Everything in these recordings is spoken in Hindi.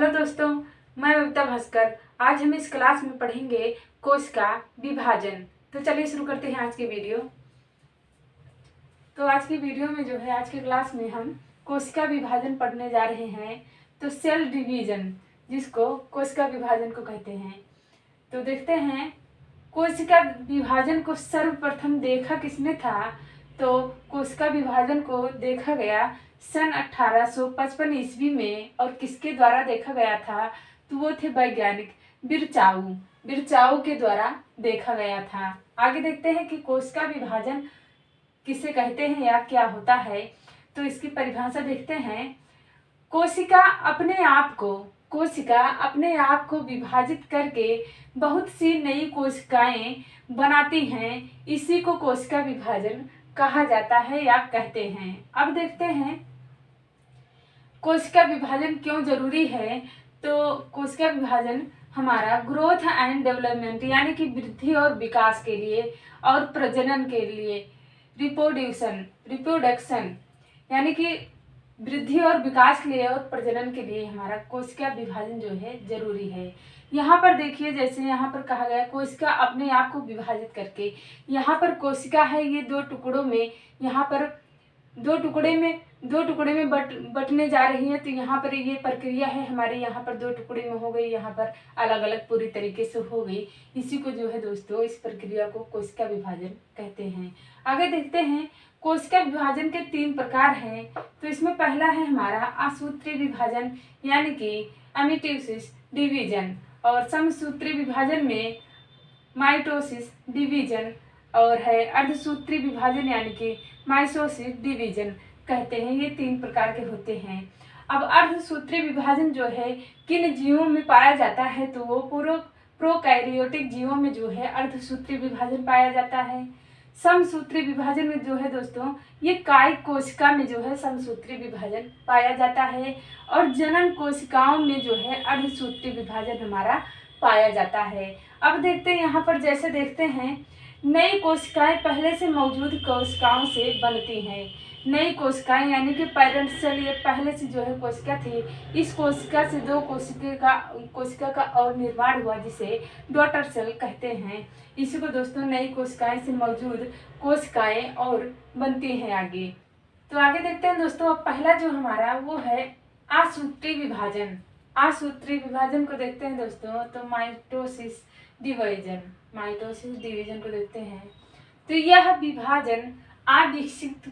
हेलो दोस्तों, मैं बबीता भास्कर। आज हम इस क्लास में पढ़ेंगे कोशिका विभाजन। तो चलिए शुरू करते हैं आज की वीडियो। तो आज की वीडियो में जो है, आज की क्लास में हम कोशिका विभाजन पढ़ने जा रहे हैं। तो सेल डिवीजन, जिसको कोशिका विभाजन को कहते हैं। तो देखते हैं कोशिका विभाजन को सर्वप्रथम देखा किसने था। तो कोशिका विभाजन को देखा गया सन 1855 ईस्वी में। और किसके द्वारा देखा गया था? तो वो थे वैज्ञानिक बिरचाऊ के द्वारा देखा गया था। आगे देखते हैं कि कोशिका विभाजन किसे कहते हैं या क्या होता है। तो इसकी परिभाषा देखते हैं। कोशिका अपने आप को विभाजित करके बहुत सी नई कोशिकाएं बनाती हैं। इसी को कोशिका विभाजन कहा जाता है या कहते हैं। अब देखते हैं कोशिका विभाजन क्यों जरूरी है। तो कोशिका विभाजन हमारा ग्रोथ एंड डेवलपमेंट यानी कि वृद्धि और विकास के लिए और प्रजनन के लिए, रिप्रोडक्शन यानी कि वृद्धि और विकास के लिए और प्रजनन के लिए हमारा कोशिका विभाजन जो है जरूरी है। यहाँ पर देखिए, जैसे यहाँ पर कहा गया कोशिका अपने आप को विभाजित करके। यहाँ पर कोशिका है, ये दो टुकड़ों में, यहाँ पर दो टुकड़े में बटने जा रही है। तो यहाँ पर ये प्रक्रिया है हमारे, यहाँ पर दो टुकड़े में हो गई, यहाँ पर अलग अलग पूरी तरीके से हो गई। इसी को जो है दोस्तों, इस प्रक्रिया को कोशिका विभाजन कहते हैं। आगे देखते हैं कोशिका विभाजन के 3 प्रकार हैं। तो इसमें पहला है हमारा असूत्री विभाजन यानी कि एमिटोसिस डिवीजन, और समसूत्री विभाजन में माइटोसिस डिवीजन, और है अर्धसूत्री विभाजन यानी कि माइटोसिस डिवीजन कहते हैं। ये 3 प्रकार के होते हैं। अब अर्धसूत्री विभाजन जो है किन जीवों में पाया जाता है? तो वो प्रोकैरियोटिक जीवों में जो है अर्धसूत्री विभाजन पाया जाता है। समसूत्री विभाजन में जो है दोस्तों, ये कायिक कोशिका में जो है समसूत्री विभाजन पाया जाता है। और जनन कोशिकाओं में जो है अर्धसूत्री विभाजन हमारा पाया जाता है। अब देखते हैं यहाँ पर, जैसे देखते हैं नई कोशिकाएं पहले से मौजूद कोशिकाओं से बनती हैं। नई कोशिकाएं यानी कि पेरेंट सेल, ये पहले से जो है कोशिका थी, इस कोशिका से दो कोशिका का और निर्माण हुआ, जिसे डॉटर सेल कहते हैं। इसी को दोस्तों नई कोशिकाएं से मौजूद कोशिकाएं और बनती हैं आगे। तो आगे देखते हैं दोस्तों, अब पहला जो हमारा वो है असूत्री विभाजन। असूत्री विभाजन को देखते हैं दोस्तों, तो माइटोसिस डिवीजन को देखते हैं। तो यह विभाजन अविकसित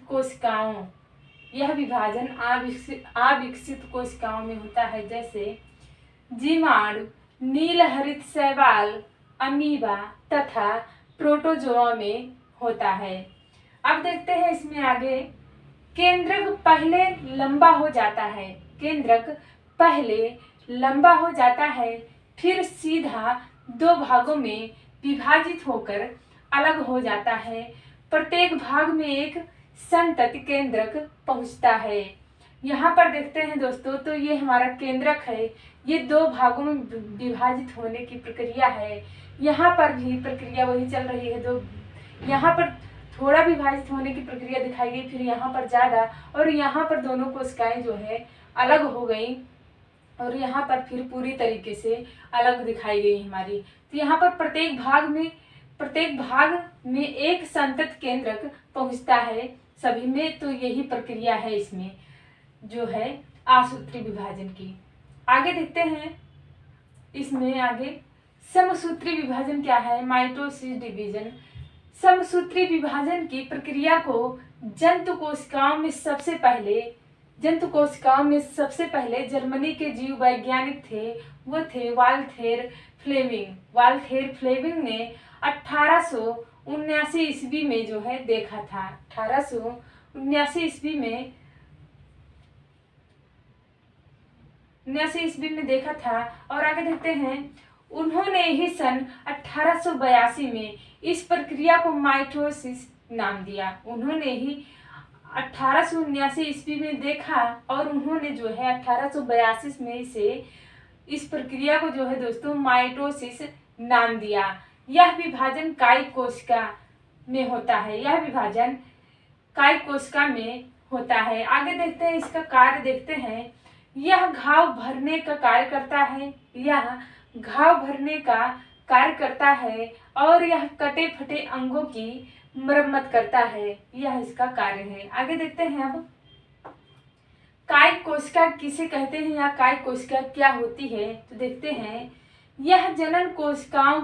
कोशिकाओं में होता है, जैसे जीवाणु, नीलहरित शैवाल, अमीबा तथा प्रोटोजोआ में होता है। अब देखते हैं इसमें आगे, केंद्रक पहले लंबा हो जाता है, फिर सीधा 2 भागों में विभाजित होकर अलग हो जाता है। प्रत्येक भाग में एक संतति केंद्रक पहुंचता है। यहाँ पर देखते हैं दोस्तों, तो ये हमारा केंद्रक है, ये 2 भागों में विभाजित होने की प्रक्रिया है। यहाँ पर भी प्रक्रिया वही चल रही है। यहाँ पर थोड़ा विभाजित होने की प्रक्रिया दिखाई गई, फिर यहाँ पर ज़्यादा, और यहाँ पर दोनों कोशिकाएं जो है अलग हो गई, और यहाँ पर फिर पूरी तरीके से अलग दिखाई गई हमारी। तो यहाँ पर प्रत्येक भाग में एक संतत केंद्रक पहुंचता है सभी में। तो यही प्रक्रिया है इसमें जो है असूत्री विभाजन की। आगे देखते हैं इसमें आगे समसूत्री विभाजन क्या है, माइटोसिस डिवीजन। समसूत्री विभाजन की प्रक्रिया को जंतु कोशिकाओं में सबसे पहले जर्मनी के जीव वैज्ञानिक थे, वो थे वाल्थेर फ्लेमिंग ने 1879 ईस्वी में जो है देखा था। 1879 ईस्वी में देखा था। और आगे देखते हैं, उन्होंने ही सन 1882 में इस प्रक्रिया को माइटोसिस नाम दिया। उन्होंने ही 1879 ईस्वी में देखा, और उन्होंने जो है 1882 में से इस प्रक्रिया को जो है दोस्तों माइटोसिस नाम दिया। यह विभाजन कायिक कोशिका में होता है। आगे देखते हैं इसका कार्य देखते हैं यह घाव भरने का कार्य करता है, यह घाव भरने का कार्य करता है और यह कटे फटे अंगों की मरम्मत करता है, यह इसका कार्य है। आगे देखते हैं अब कायिक कोशिका किसे कहते हैं या कायिक कोशिका क्या होती है, तो देखते हैं यह जनन कोशिकाओं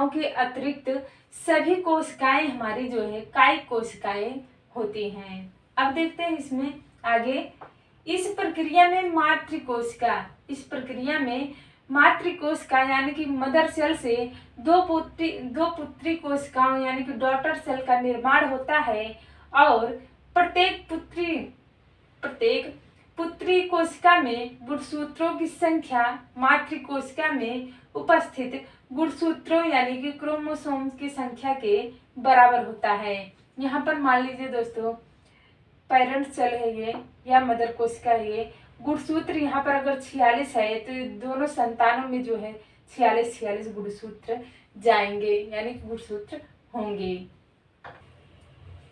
के अतिरिक्त सभी कोशिकाएं हमारी जो है कायिक कोशिकाएं होती हैं। अब देखते हैं इसमें आगे इस प्रक्रिया में मातृ कोशिका यानी कि मदर सेल से दो पुत्री कोशिकाओं यानी कि डॉटर सेल का निर्माण होता है और प्रत्येक पुत्री कोशिका में गुणसूत्रों की संख्या मातृ कोशिका में उपस्थित गुणसूत्रों यानी कि क्रोमोसोम्स की संख्या के बराबर होता है। यहाँ पर मान लीजिए दोस्तों पेरेंट सेल है ये या मदर कोशिका है ये, गुणसूत्र यहाँ पर अगर 46 है तो दोनों संतानों में जो है 46 गुणसूत्र जाएंगे यानी कि गुणसूत्र होंगे।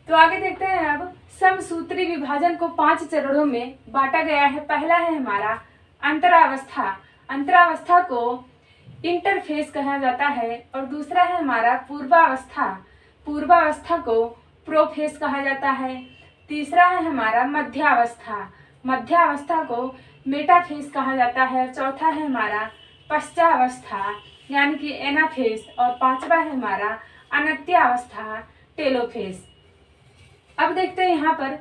तो आगे देखते हैं अब समसूत्री विभाजन को 5 चरणों में बांटा गया है। पहला है हमारा अंतरावस्था, अंतरावस्था को इंटरफेस कहा जाता है और दूसरा है हमारा पूर्वावस्था, पूर्वावस्था को प्रोफेस कहा जाता है। तीसरा है हमारा मध्यावस्था, मध्यावस्था को मेटाफेस कहा जाता है। चौथा है हमारा पश्चावस्था यानी कि एनाफेस और पांचवा है हमारा अनत्यावस्था टेलोफेस। अब देखते हैं यहाँ पर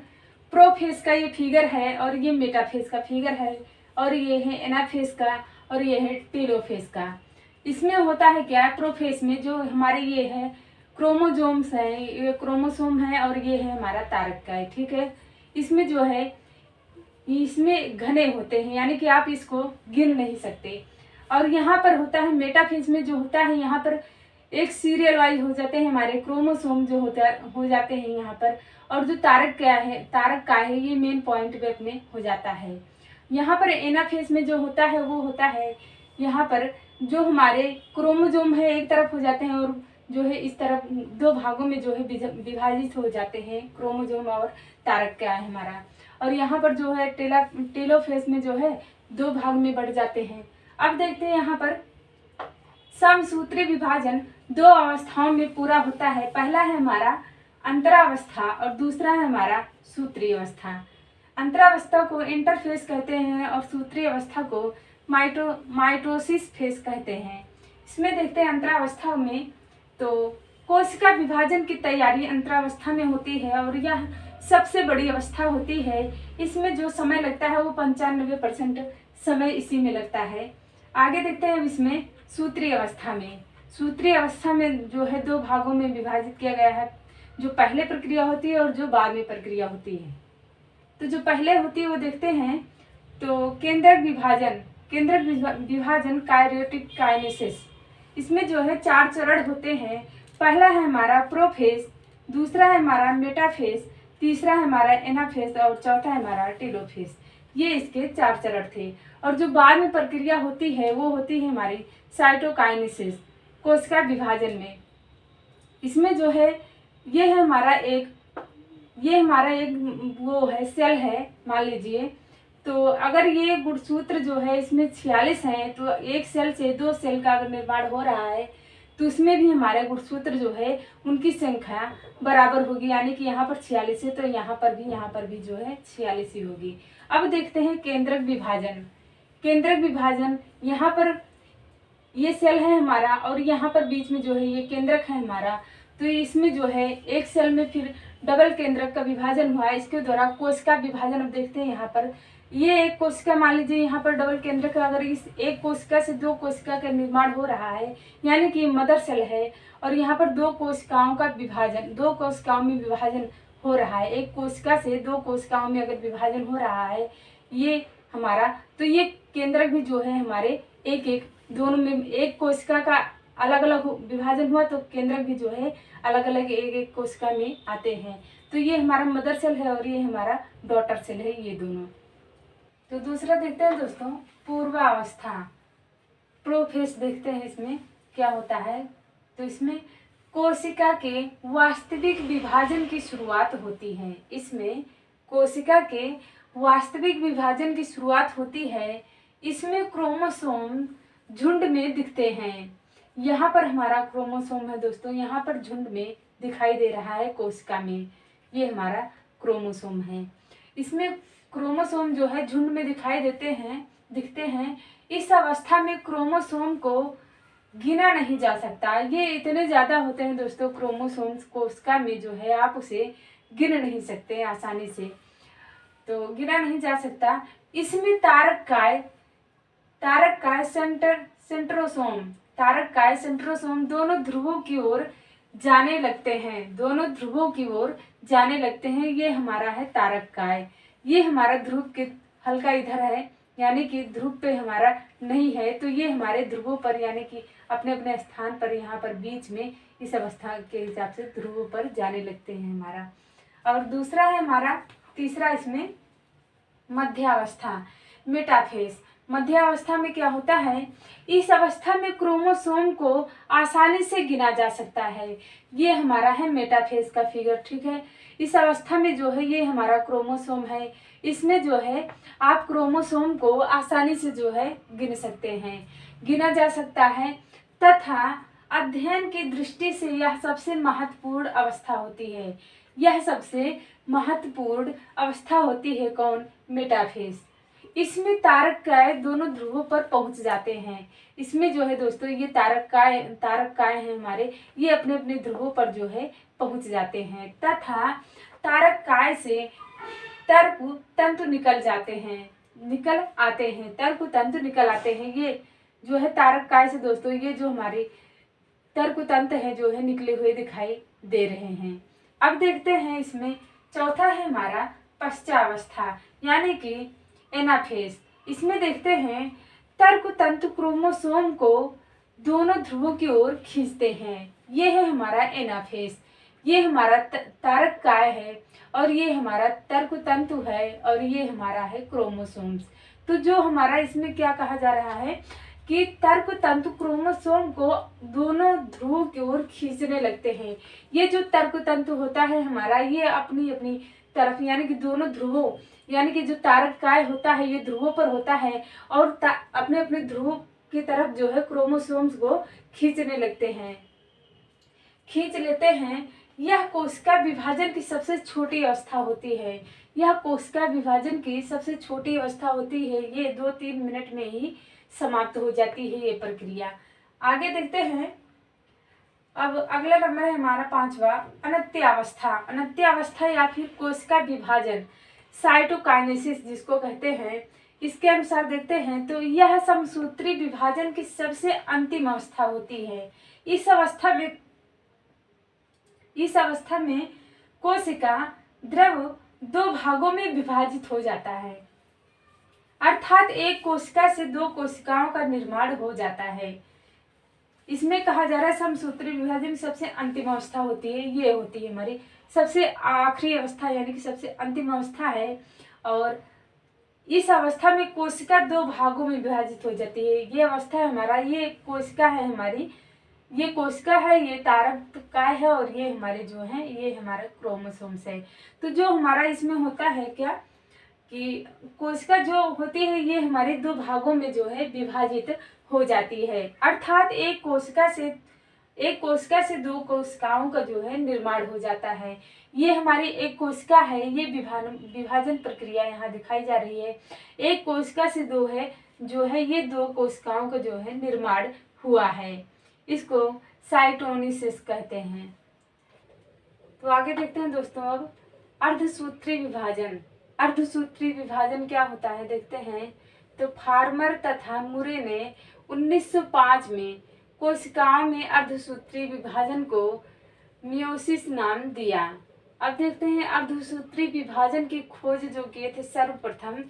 प्रोफेस का ये फिगर है और ये मेटाफेस का फिगर है और ये है एनाफेस का और ये है टेलोफेस का। इसमें होता है क्या, प्रोफेस में जो हमारे ये है क्रोमोजोम्स है, ये क्रोमोसोम है और ये है हमारा तारक का है, ठीक है। इसमें जो है इसमें घने होते हैं यानी कि आप इसको गिन नहीं सकते। और यहाँ पर होता है मेटाफेस में जो होता है यहाँ पर एक सीरियल वाइज हो जाते हैं हमारे क्रोमोसोम जो हो जाते हैं यहाँ पर, और जो तारक का है ये मेन पॉइंट पे अपने हो जाता है। यहाँ पर एनाफेस में जो होता है वो होता है यहाँ पर जो हमारे क्रोमोसोम है एक तरफ हो जाते हैं और जो है इस तरफ दो भागों में जो है विभाजित हो जाते हैं क्रोमोसोम और तारक का है हमारा। और यहाँ पर जो है टेलोफेस में जो है 2 भाग में बढ़ जाते हैं। अब देखते हैं यहाँ पर समसूत्री विभाजन 2 अवस्थाओं में पूरा होता है। पहला है हमारा अंतरावस्था और दूसरा है हमारा सूत्री अवस्था। अंतरावस्था को इंटरफेस कहते हैं और सूत्री अवस्था को माइटोसिस फेस कहते हैं। इसमें देखते हैं अंतरावस्था में तो कोशिका विभाजन की तैयारी अंतरावस्था में होती है और यह सबसे बड़ी अवस्था होती है। इसमें जो समय लगता है वो 95% समय इसी में लगता है। आगे देखते हैं इसमें सूत्री अवस्था में, सूत्री अवस्था में जो है 2 भागों में विभाजित किया गया है, जो पहले प्रक्रिया होती है और जो बाद में प्रक्रिया होती है। तो जो पहले होती है वो देखते हैं तो केंद्रक विभाजन काइनेटिक काइनेसिस। इसमें जो है 4 चरण होते हैं। पहला है हमारा प्रोफेस, दूसरा है हमारा मेटाफेस, तीसरा है हमारा एनाफेस और चौथा है हमारा टेलोफेस। ये इसके 4 चरण थे। और जो बाद में प्रक्रिया होती है वो होती है हमारी साइटोकाइनेसिस, कोशिका विभाजन में। इसमें जो है ये हमारा एक वो है सेल है मान लीजिए। तो अगर ये गुणसूत्र जो है इसमें 46 हैं तो एक सेल से 2 सेल का अगर निर्माण हो रहा है तो उसमें भी हमारे गुणसूत्र जो है उनकी संख्या बराबर होगी, यानी कि यहाँ पर 46 है तो यहाँ पर भी जो है 46 ही होगी। अब देखते हैं केंद्रक विभाजन। केंद्रक विभाजन यहाँ पर ये सेल है हमारा और यहाँ पर बीच में जो है ये केंद्रक है हमारा। तो इसमें जो है एक सेल में फिर डबल केंद्रक का विभाजन हुआ है, इसके द्वारा कोशिका विभाजन। अब देखते हैं यहाँ पर ये एक कोशिका मान लीजिए यहाँ पर डबल केंद्रक अगर इस एक कोशिका से 2 कोशिका का निर्माण हो रहा है यानी कि मदर सेल है और यहाँ पर 2 कोशिकाओं का विभाजन, 2 कोशिकाओं में विभाजन हो रहा है। एक कोशिका से 2 कोशिकाओं में अगर विभाजन हो रहा है ये हमारा, तो ये केंद्रक भी जो है हमारे एक दोनों में एक कोशिका का अलग अलग विभाजन हुआ तो केंद्रक भी जो है अलग अलग एक कोशिका में आते हैं। तो ये हमारा मदर सेल है और ये हमारा डॉटर सेल है, ये दोनों। तो दूसरा देखते हैं दोस्तों पूर्वावस्था, प्रोफेस देखते हैं इसमें क्या होता है। तो इसमें कोशिका के वास्तविक विभाजन की शुरुआत होती है। इसमें कोशिका के वास्तविक विभाजन की शुरुआत होती है, इसमें क्रोमोसोम झुंड में दिखते हैं। यहाँ पर हमारा क्रोमोसोम है दोस्तों, यहाँ पर झुंड में दिखाई दे रहा है कोशिका में, ये हमारा क्रोमोसोम है। इसमें क्रोमोसोम जो है झुंड में दिखते हैं। इस अवस्था में क्रोमोसोम को गिना नहीं जा सकता, ये इतने ज़्यादा होते हैं दोस्तों क्रोमोसोम्स कोशिका में जो है, आप उसे गिन नहीं सकते आसानी से, तो गिना नहीं जा सकता। इसमें तारक काय सेंट्रोसोम दोनों ध्रुवों की ओर जाने लगते हैं, ये हमारा है तारक काय। ये हमारा ध्रुव के हल्का इधर है, यानी कि ध्रुव पे हमारा नहीं है, तो ये हमारे ध्रुवों पर यानी कि अपने अपने स्थान पर यहाँ पर बीच में इस अवस्था के हिसाब से ध्रुवों पर जाने लगते हैं हमारा। और दूसरा है हमारा तीसरा इसमें मध्यावस्था, मेटाफेज। मध्यावस्था में क्या होता है, इस अवस्था में क्रोमोसोम को आसानी से गिना जा सकता है, ये हमारा है मेटाफेज का फिगर, ठीक है। इस अवस्था में जो है ये हमारा क्रोमोसोम है, इसमें जो है आप क्रोमोसोम को आसानी से जो है गिना जा सकता है, तथा अध्ययन की दृष्टि से यह सबसे महत्वपूर्ण अवस्था होती है। कौन? मेटाफेज। इसमें तारक काय दोनों ध्रुवों पर पहुंच जाते हैं। इसमें जो है दोस्तों ये तारक काय हैं हमारे, ये अपने अपने ध्रुवों पर जो है पहुंच जाते हैं, तथा तारक काय से तर्क तंतु निकल आते हैं। ये जो है तारक काय से दोस्तों ये जो हमारे तर्क तंत्र है जो है निकले हुए दिखाई दे रहे हैं। अब देखते हैं इसमें चौथा है हमारा पश्चावस्था, यानी कि एनाफेज। इसमें देखते हैं तर्क तंतु क्रोमोसोम को दोनों ध्रुवों की ओर खींचते हैं, ये है हमारा एनाफेज। ये हमारा तारक काय है और ये हमारा तर्क तंतु है और ये हमारा है क्रोमोसोम्स। तो जो हमारा इसमें क्या कहा जा रहा है कि तर्क तंतु क्रोमोसोम को दोनों ध्रुवों की ओर खींचने लगते हैं। ये जो तर्क तंतु होता है हमारा, ये अपनी अपनी तरफ यानी कि दोनों ध्रुवों, यानी कि जो तारक काय होता है ये ध्रुवों पर होता है और अपने अपने ध्रुवों की तरफ जो है क्रोमोसोम्स को खींच लेते हैं। यह कोशिका विभाजन की सबसे छोटी अवस्था होती है। ये 2-3 मिनट में ही समाप्त हो जाती है ये प्रक्रिया। आगे देखते हैं। अब अगला नंबर है हमारा 5वां, अनित्यावस्था या फिर कोशिका विभाजन, साइटोकाइनेसिस जिसको कहते हैं। इसके अनुसार देखते हैं तो यह समसूत्री विभाजन की सबसे अंतिम अवस्था होती है। इस अवस्था में कोशिका द्रव 2 भागों में विभाजित हो जाता है, अर्थात एक कोशिका से 2 कोशिकाओं का निर्माण हो जाता है। इसमें कहा जा रहा है समसूत्री विभाजन सबसे अंतिम अवस्था होती है, ये होती है हमारी सबसे आखिरी अवस्था यानी कि सबसे अंतिम अवस्था है। और इस अवस्था में कोशिका 2 भागों में विभाजित हो जाती है। ये अवस्था है हमारा, ये कोशिका है हमारी, ये कोशिका है, ये तारक काय है और ये हमारे जो है ये हमारा क्रोमोसोम्स है। तो जो हमारा इसमें होता है क्या कि कोशिका जो होती है ये हमारे 2 भागों में जो है विभाजित हो जाती है, अर्थात एक कोशिका से 2 कोशिकाओं का जो है निर्माण हो जाता है। ये हमारी एक कोशिका है, ये विभाजन प्रक्रिया यहाँ दिखाई जा रही है। एक कोशिका से 2 है जो है ये 2 कोशिकाओं का जो है निर्माण हुआ है, इसको साइटोनिसिस कहते हैं। तो आगे देखते हैं दोस्तों अब अर्धसूत्री विभाजन क्या होता है देखते हैं। तो फार्मर तथा मुरे ने 1905 में कोशिकाओं में अर्धसूत्री विभाजन को मियोसिस नाम दिया। अब देखते हैं अर्धसूत्री विभाजन की खोज जो किए थे सर्वप्रथम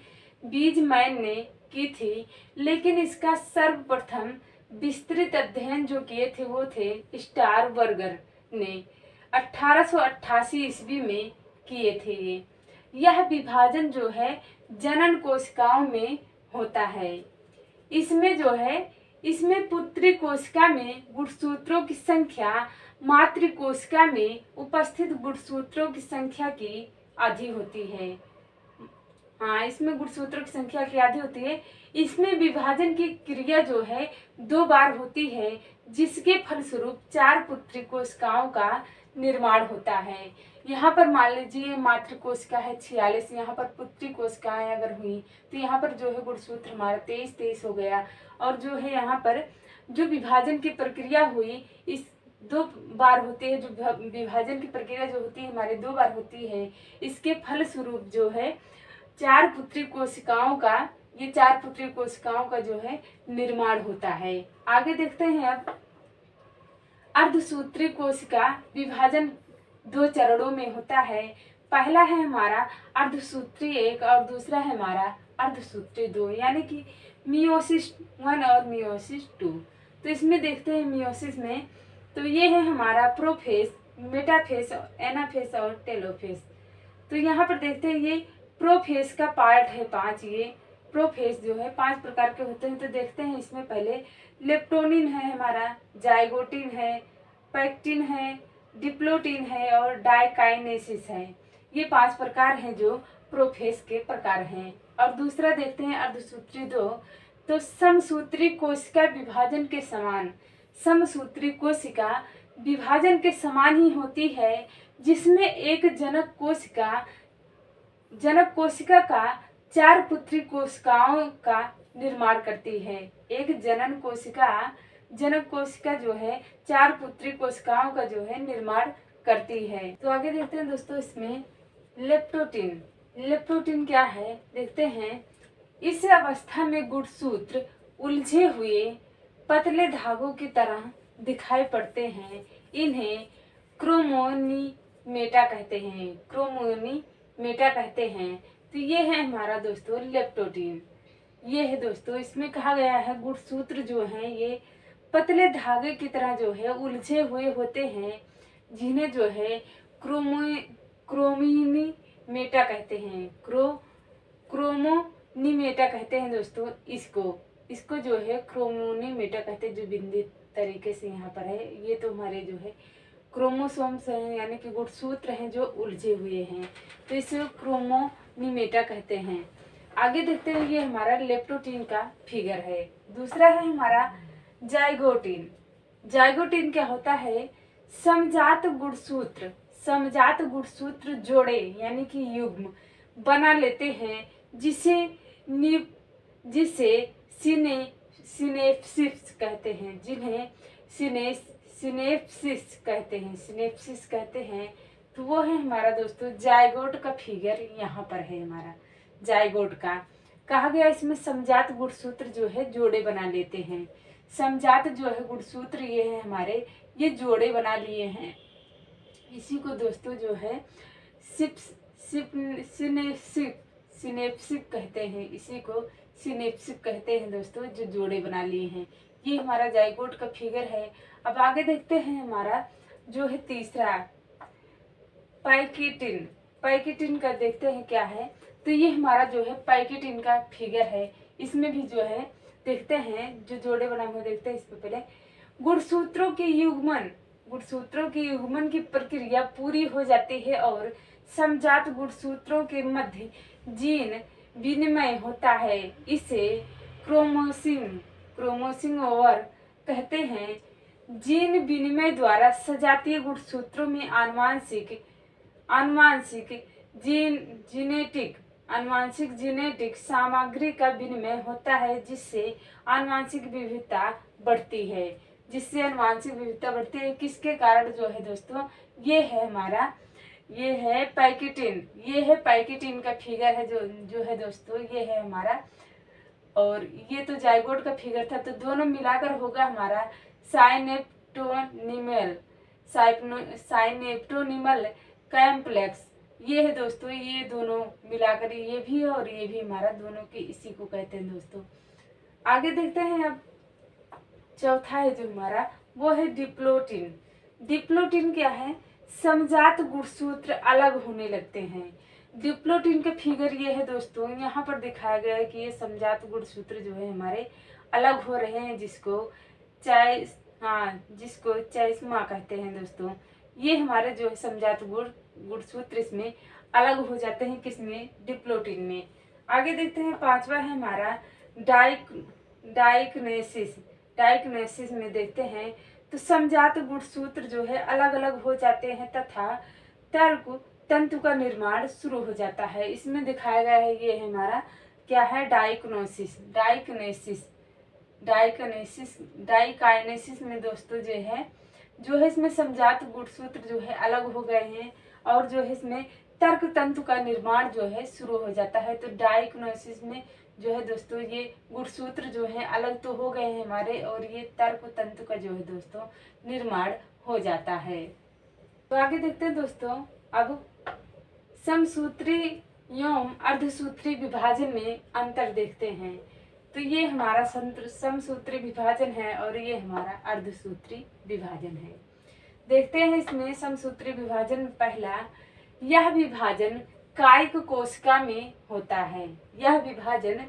बीजमैन ने की थी, लेकिन इसका सर्वप्रथम विस्तृत अध्ययन जो किए थे वो थे स्टारबर्गर ने 1888 ईस्वी में किए थे। यह विभाजन जो है जनन कोशिकाओं में होता है। इसमें पुत्री कोशिका में गुणसूत्रों की संख्या मातृ कोशिका में उपस्थित गुणसूत्रों की संख्या की आधी होती है। हाँ, इसमें गुणसूत्रों की संख्या की आधी होती है। इसमें विभाजन की क्रिया जो है 2 बार होती है, जिसके फलस्वरूप 4 पुत्री कोशिकाओं का निर्माण होता है। यहाँ पर मान लीजिए मातृ कोशिका है 46, यहाँ पर पुत्री कोशिकाएं अगर हुई तो यहाँ पर जो है गुणसूत्र हमारा 23 हो गया। और जो है यहाँ पर जो विभाजन की प्रक्रिया हुई इस 2 बार होती है, जो विभाजन की प्रक्रिया जो होती है हमारे 2 बार होती है। इसके फलस्वरूप जो है 4 पुत्री कोशिकाओं का, ये 4 पुत्री कोशिकाओं का जो है निर्माण होता है। आगे देखते हैं अब अर्धसूत्री कोशिका विभाजन 2 चरणों में होता है। पहला है हमारा अर्धसूत्री 1 और दूसरा है हमारा अर्धसूत्री 2, यानी कि मियोसिस 1 और मियोसिस 2। तो इसमें देखते हैं मियोसिस में, तो ये है हमारा प्रोफेस, मेटाफेस, एनाफेस और टेलोफेस। तो यहाँ पर देखते हैं ये प्रोफेस का पार्ट है 5। ये प्रोफेस जो है 5 प्रकार के होते हैं। तो देखते हैं इसमें पहले लेप्टोनिन है हमारा, जाइगोटिन है, पैक्टिन है, डिप्लोटिन है और डाइकाइनेसिस है। ये 5 प्रकार हैं जो प्रोफेस के प्रकार हैं। और दूसरा देखते हैं अर्धसूत्री 2। तो समसूत्री कोशिका विभाजन के समान, समसूत्री कोशिका विभाजन के समान ही होती है, जिसमें एक जनक कोशिका का 4 पुत्री कोशिकाओं का निर्माण करती है। एक जनक कोशिका जो है 4 पुत्री कोशिकाओं का जो है निर्माण करती है। तो आगे देखते हैं दोस्तों इसमें लेप्टोटिन क्या है देखते हैं। इस अवस्था में गुणसूत्र उलझे हुए पतले धागों की तरह दिखाई पड़ते हैं। इन्हें क्रोमोनीमेटा कहते हैं। तो ये है हमारा दोस्तों लेप्टोटिन। ये है दोस्तों, इसमें कहा गया है गुणसूत्र जो है ये पतले धागे की तरह जो है उलझे हुए होते हैं, जिन्हें जो है क्रोमोनीमेटा कहते हैं। क्रोमोनीमेटा कहते हैं दोस्तों इसको जो है क्रोमोनीमेटा कहते हैं, जो बिंदी तरीके से यहाँ पर है। ये तो हमारे जो है क्रोमोसोम्स हैं, यानी कि गुणसूत्र हैं जो उलझे हुए हैं, तो इसे क्रोमोनीमेटा कहते हैं। आगे देखते हैं ये हमारा लेप्टोटिन का फिगर है। दूसरा है हमारा जाइगोटिन क्या होता है, समजात गुणसूत्र जोड़े यानी कि युग्म बना लेते हैं, जिसे सिनेप्सिस कहते हैं, जिन्हें सिनेप्सिस कहते हैं। तो वो है हमारा दोस्तों जाइगोट का फिगर यहाँ पर है हमारा जाइगोट का। कहा गया इसमें समजात गुणसूत्र जो है जोड़े बना लेते हैं। समजात जो है गुणसूत्र ये है हमारे, ये जोड़े बना लिए हैं। इसी को दोस्तों जो है सिनेप्सिक कहते हैं, इसी को सिनेप्सिक कहते हैं दोस्तों, जो जोड़े बना लिए हैं। ये हमारा जाइगोट का फिगर है। अब आगे देखते हैं हमारा जो है तीसरा पैकिटिन का देखते हैं क्या है। तो ये हमारा जो है पैकिटिन का फिगर है। इसमें भी जो है देखते हैं जो जोड़े बनाए हुए देखते हैं। इसमें पहले गुणसूत्रों के युग्मन की प्रक्रिया पूरी हो जाती है और समजात गुणसूत्रों के मध्य जीन विनिमय होता है। इसे क्रोमोसिन ओवर कहते हैं। जीन विनिमय द्वारा सजातीय गुणसूत्रों में आनुवांशिक जेनेटिक सामग्री का विनिमय होता है, जिससे आनुवांशिक विविधता बढ़ती है। किसके कारण जो है दोस्तों, ये है हमारा, ये है पैकिटिन का फिगर है जो है दोस्तों, ये है हमारा। और ये तो जाइगोट का फिगर था, तो दोनों मिलाकर होगा हमारा साइनेप्टोनिमल कॉम्प्लेक्स। ये है दोस्तों, ये दोनों मिलाकर ये भी और ये भी हमारा, दोनों के इसी को कहते हैं दोस्तों। आगे देखते हैं अब चौथा है जो हमारा, वो है डिप्लोटिन क्या है, समजात गुणसूत्र अलग होने लगते हैं। डिप्लोटिन का फिगर ये है दोस्तों, यहाँ पर दिखाया गया है कि ये समजात गुणसूत्र जो है हमारे अलग हो रहे हैं, जिसको चाइस्मा कहते हैं दोस्तों। ये हमारे जो है समजात गुणसूत्र इसमें अलग हो जाते हैं, किसमें, डिप्लोटिन में। आगे देखते हैं, पांचवा है हमारा डाइकनेसिस। डाइकनेसिस में देखते हैं तो समजात गुणसूत्र जो है अलग अलग हो जाते हैं तथा तर्क तंतु का निर्माण शुरू हो जाता है। इसमें दिखाया गया है, ये है हमारा क्या है, डाइकनोसिस। डाइकनेसिस डाइकनेसिस डाइकाइनेसिस में दोस्तों जो है इसमें समजात गुणसूत्र जो है अलग हो गए हैं और जो है इसमें तर्क तंतु का निर्माण जो है शुरू हो जाता है। तो डाइकनोसिस में जो है दोस्तों ये गुणसूत्र जो है अलग तो हो गए हैं हमारे और ये तर्क तंतु का जो है दोस्तों निर्माण हो जाता है। तो आगे देखते हैं दोस्तों, अब समसूत्री एवं अर्धसूत्री विभाजन में अंतर देखते हैं। तो ये हमारा समसूत्री विभाजन है और ये हमारा अर्धसूत्री विभाजन है। देखते हैं इसमें समसूत्री विभाजन में पहला, यह विभाजन कायिक कोशिका में होता है। यह विभाजन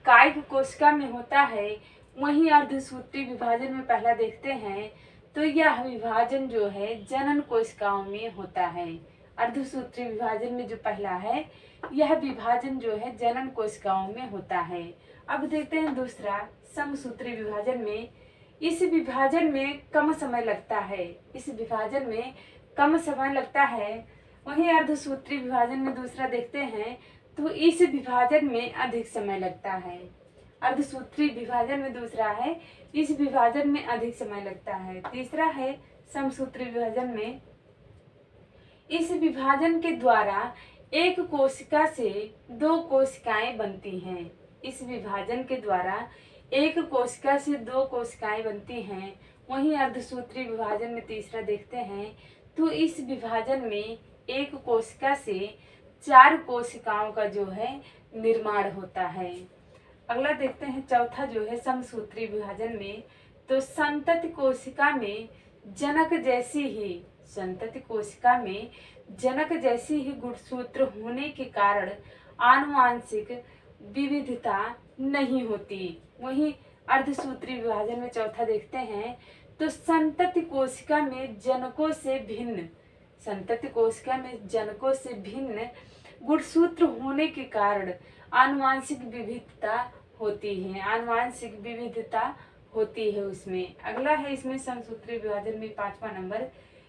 कायिक कोशिका में होता है। वहीं अर्धसूत्री विभाजन में पहला देखते हैं तो यह विभाजन जो है जनन कोशिकाओं में होता है। अर्धसूत्री विभाजन में जो पहला है यह विभाजन जो है जनन कोशिकाओं में होता है। अब देखते हैं दूसरा, समसूत्री विभाजन में इस विभाजन में कम समय लगता है। इस विभाजन में कम समय लगता है। वहीं अर्धसूत्री विभाजन में दूसरा देखते हैं तो इस विभाजन में अधिक समय लगता है। अर्धसूत्री विभाजन में दूसरा है, इस विभाजन में अधिक समय लगता है। तीसरा है समसूत्री विभाजन में इस विभाजन के द्वारा एक कोशिका से दो कोशिकाएं बनती हैं। इस विभाजन के द्वारा एक कोशिका से दो कोशिकाएं बनती हैं। वहीं अर्धसूत्री विभाजन में तीसरा देखते हैं तो इस विभाजन में एक कोशिका से चार कोशिकाओं का जो है निर्माण होता है। अगला देखते हैं चौथा जो है समसूत्री विभाजन में, तो संतति कोशिका में जनक जैसी ही गुणसूत्र होने के कारण आनुवांशिक विविधता नहीं होती। वहीं अर्धसूत्री विभाजन में चौथा देखते हैं तो संतति कोशिका में जनकों से भिन्न गुणसूत्र होने के कारण आनुवांशिक विविधता होती है उसमें। अगला है इसमें समसूत्री विभाजन में पांचवा नंबर,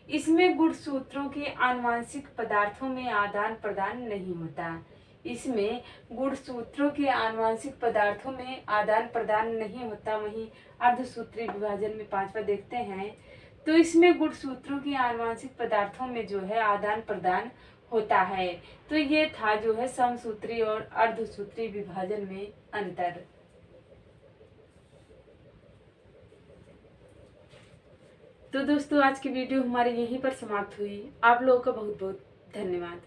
इसमें गुणसूत्रों के आनुवांशिक पदार्थों में आदान प्रदान नहीं होता। इसमें गुणसूत्रों के आनुवांशिक पदार्थों में आदान प्रदान नहीं होता। वहीं अर्धसूत्री विभाजन में पांचवा देखते हैं तो इसमें गुणसूत्रों के आनुवांशिक पदार्थों में जो है आदान प्रदान होता है। तो ये था जो है समसूत्री और अर्धसूत्री विभाजन में अंतर। तो दोस्तों आज की वीडियो हमारी यहीं पर समाप्त हुई। आप लोगों का बहुत बहुत धन्यवाद।